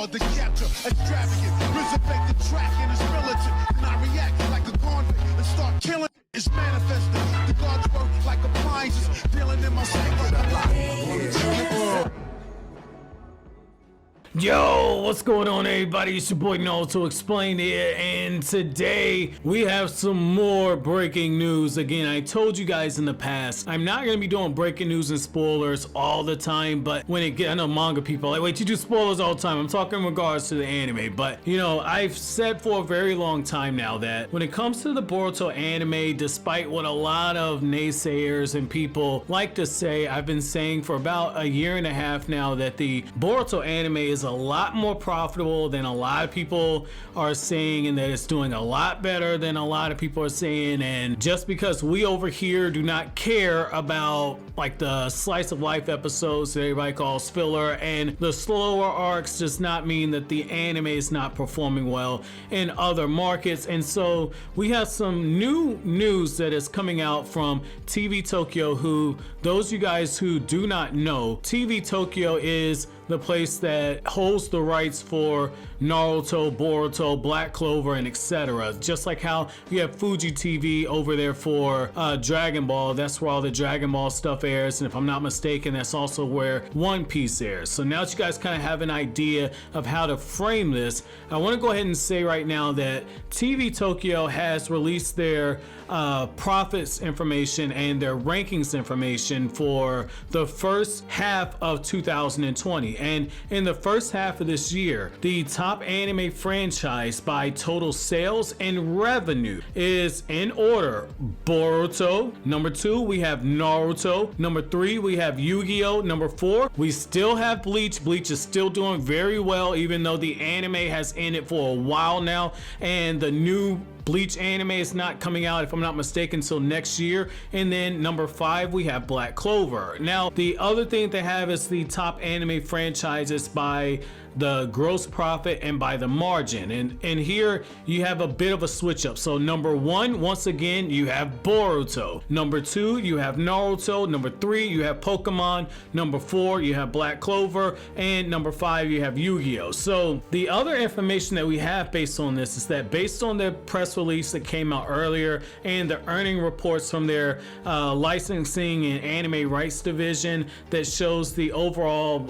hard to capture, extravagant, resurrect the track and it's militant. And I react like a convict and start killing. It's manifested. The God's work like appliances, dealing in my psyche. Yo, what's going on, everybody? It's your boy Naruto Explained here, and today we have some more breaking news. Again, I told you guys in the past, I'm not going to be doing breaking news and spoilers all the time, but when it gets, I know manga people are like, wait, you do spoilers all the time. I'm talking in regards to the anime, but you know, I've said for a very long time now that when it comes to the Boruto anime, despite what a lot of naysayers and people like to say, I've been saying for about a year and a half now that the Boruto anime is a lot more profitable than a lot of people are saying, and that it's doing a lot better than a lot of people are saying. And just because we over here do not care about like the slice of life episodes that everybody calls filler and the slower arcs does not mean that the anime is not performing well in other markets. And so we have some new news that is coming out from TV Tokyo, who, those of you guys who do not know, TV Tokyo is the place that holds the rights for Naruto, Boruto, Black Clover, and etc. Just like how you have Fuji TV over there for Dragon Ball, that's where all the Dragon Ball stuff airs, and if I'm not mistaken, that's also where One Piece airs. So now that you guys kind of have an idea of how to frame this, I want to go ahead and say right now that TV Tokyo has released their profits information and their rankings information for the first half of 2020. And in the first half of this year, the top anime franchise by total sales and revenue is in order: Boruto. Number 2, we have Naruto. Number 3, we have Yu-Gi-Oh. Number 4, we still have Bleach. Bleach is still doing very well, even though the anime has ended for a while now, and the new Bleach anime is not coming out, if I'm not mistaken, until next year. And then number 5, we have Black Clover. Now, the other thing they have is the top anime franchises by the gross profit and by the margin, and here you have a bit of a switch up. So number 1, once again, you have Boruto. Number 2, you have Naruto. Number 3, you have Pokemon. Number 4, you have Black Clover, and number 5, you have Yu-Gi-Oh. So the other information that we have based on this is that based on the press release that came out earlier and the earning reports from their licensing and anime rights division that shows the overall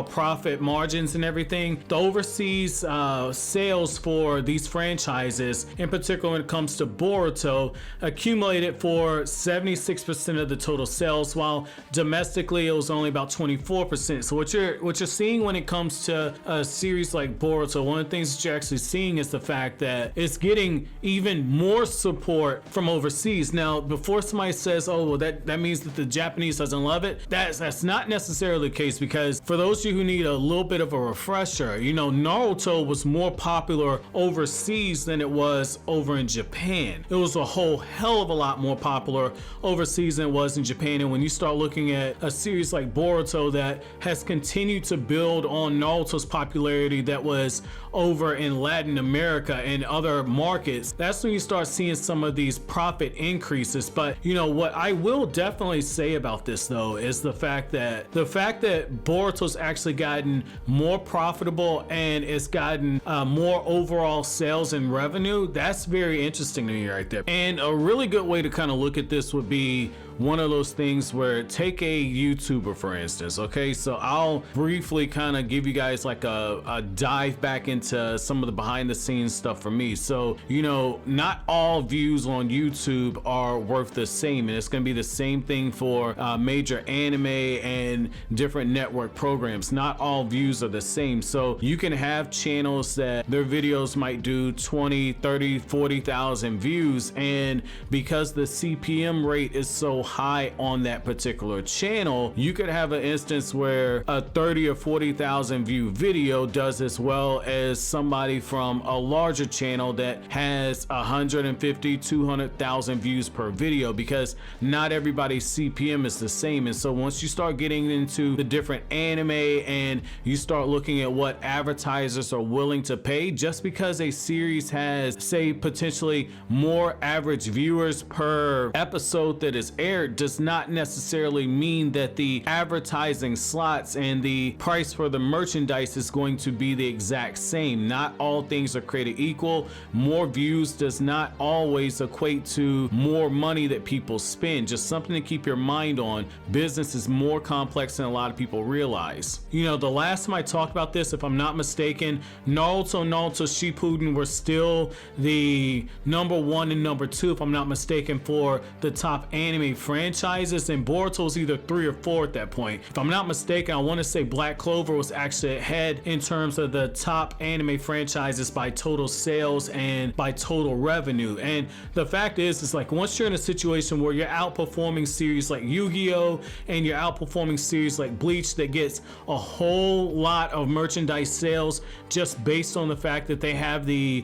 profit margins and everything, the overseas sales for these franchises, in particular when it comes to Boruto, accumulated for 76% of the total sales, while domestically it was only about 24%. So what you're seeing when it comes to a series like Boruto, one of the things that you're actually seeing is the fact that it's getting even more support from overseas. Now, before somebody says, oh, well, that means that the Japanese doesn't love it, that's not necessarily the case, because for those of you who need a little bit of a refresher, you know, Naruto was more popular overseas than it was over in Japan. It was a whole hell of a lot more popular overseas than it was in Japan. And when you start looking at a series like Boruto that has continued to build on Naruto's popularity that was over in Latin America and other markets, that's when you start seeing some of these profit increases. But you know what I will definitely say about this though is the fact that Boruto's actually gotten more profitable and it's gotten more overall sales and revenue. That's very interesting to me right there. And a really good way to kind of look at this would be one of those things where, take a YouTuber for instance. Okay, so I'll briefly kind of give you guys like a dive back into some of the behind the scenes stuff for me. So, you know, not all views on YouTube are worth the same, and it's going to be the same thing for major anime and different network programs. Not all views are the same. So you can have channels that their videos might do 20, 30, 40,000 views, and because the CPM rate is so high on that particular channel, you could have an instance where a 30 or 40,000 view video does as well as somebody from a larger channel that has 150, 200,000 views per video, because not everybody's CPM is the same. And so once you start getting into the different anime and you start looking at what advertisers are willing to pay, just because a series has, say, potentially more average viewers per episode that is aired, there does not necessarily mean that the advertising slots and the price for the merchandise is going to be the exact same. Not all things are created equal. More views does not always equate to more money that people spend. Just something to keep your mind on. Business is more complex than a lot of people realize. You know, the last time I talked about this, if I'm not mistaken, Naruto Shippuden were still the number 1 and number 2, if I'm not mistaken, for the top anime franchises, and Boruto was either 3 or 4 at that point. If I'm not mistaken, I want to say Black Clover was actually ahead in terms of the top anime franchises by total sales and by total revenue. And the fact is like once you're in a situation where you're outperforming series like Yu-Gi-Oh and you're outperforming series like Bleach that gets a whole lot of merchandise sales just based on the fact that they have the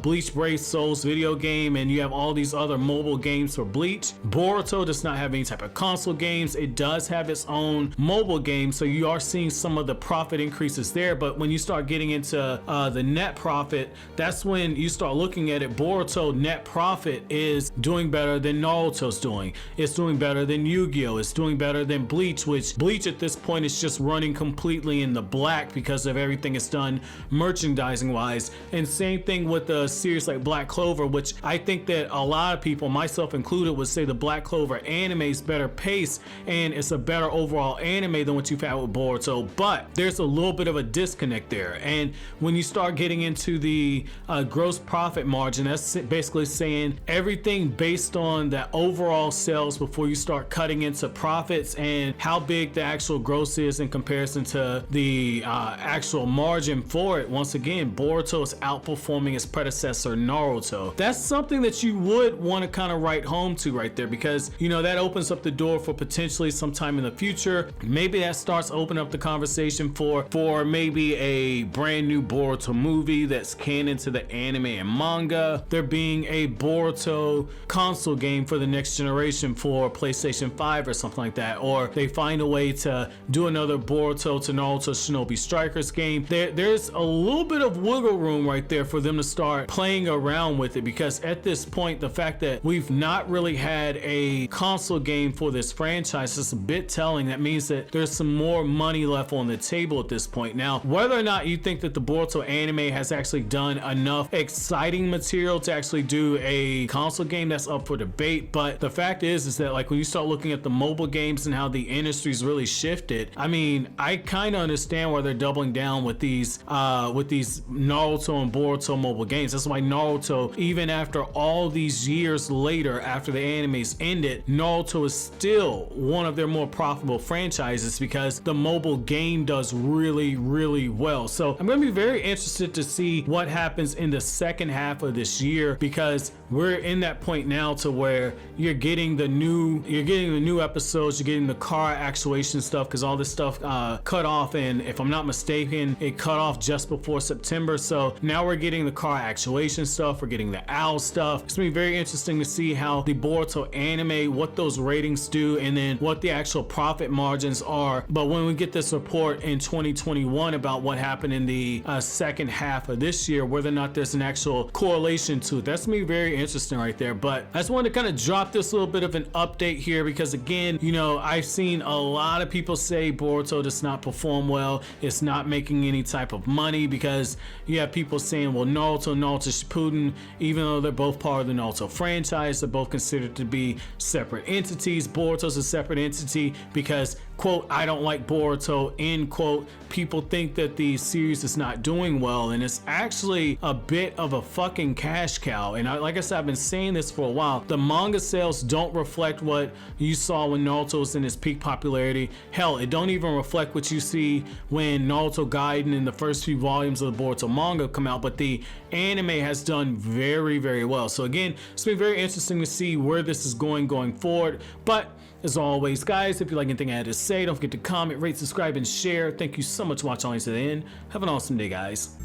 Bleach Brave Souls video game and you have all these other mobile games for Bleach. Boruto does not have any type of console games. It does have its own mobile game, so you are seeing some of the profit increases there. But when you start getting into the net profit, that's when you start looking at it. Boruto net profit is doing better than Naruto's doing. It's doing better than Yu-Gi-Oh! It's doing better than Bleach, which Bleach at this point is just running completely in the black because of everything it's done merchandising wise. And same thing with a series like Black Clover, which I think that a lot of people, myself included, would say the Black Clover anime is better paced and it's a better overall anime than what you've had with Boruto. But there's a little bit of a disconnect there. And when you start getting into the gross profit margin, that's basically saying everything based on the overall sales before you start cutting into profits and how big the actual gross is in comparison to the actual margin for it. Once again, Boruto is outperforming its predecessor Naruto. That's something that you would want to kind of write home to right there, because you know that opens up the door for potentially sometime in the future. Maybe that starts opening up the conversation for maybe a brand new Boruto movie that's canon to the anime and manga. There being a Boruto console game for the next generation for PlayStation 5 or something like that, or they find a way to do another Boruto to Naruto Shinobi Strikers game. There's a little bit of wiggle room right there for them to start playing around with it, because at this point the fact that we've not really had a console game for this franchise is a bit telling. That means that there's some more money left on the table at this point. Now, whether or not you think that the Boruto anime has actually done enough exciting material to actually do a console game, that's up for debate. But the fact is that like when you start looking at the mobile games and how the industry's really shifted, I mean, I kind of understand why they're doubling down with these Naruto and Boruto mobile games. That's why Naruto, even after all these years later, after the animes ended, Naruto is still one of their more profitable franchises because the mobile game does really, really well. So I'm going to be very interested to see what happens in the second half of this year, because we're in that point now to where you're getting the new episodes, you're getting the car actuation stuff, because all this stuff cut off, and if I'm not mistaken, it cut off just before September. So now we're getting the car actuation stuff, we're getting the owl stuff. It's gonna be very interesting to see how the Boruto anime, what those ratings do, and then what the actual profit margins are. But when we get this report in 2021 about what happened in the second half of this year, whether or not there's an actual correlation to it, that's gonna be very interesting right there. But I just wanted to kind of drop this little bit of an update here, because again, you know, I've seen a lot of people say Boruto does not perform well, it's not making any type of money, because you have people saying, well, Naruto Shippuden, even though they're both part of the Naruto franchise, they're both considered to be separate entities. Boruto's a separate entity because, quote, I don't like Boruto, end quote. People think that the series is not doing well, and it's actually a bit of a fucking cash cow. And like I said, I've been saying this for a while. The manga sales don't reflect what you saw when Naruto was in his peak popularity. Hell, it don't even reflect what you see when Naruto Gaiden and the first few volumes of the Boruto manga come out, but the anime has done very, very well. So again, it's been very interesting to see where this is going forward. But as always, guys, if you like anything I had to say, don't forget to comment, rate, subscribe, and share. Thank you so much for watching all the way to the end. Have an awesome day, guys.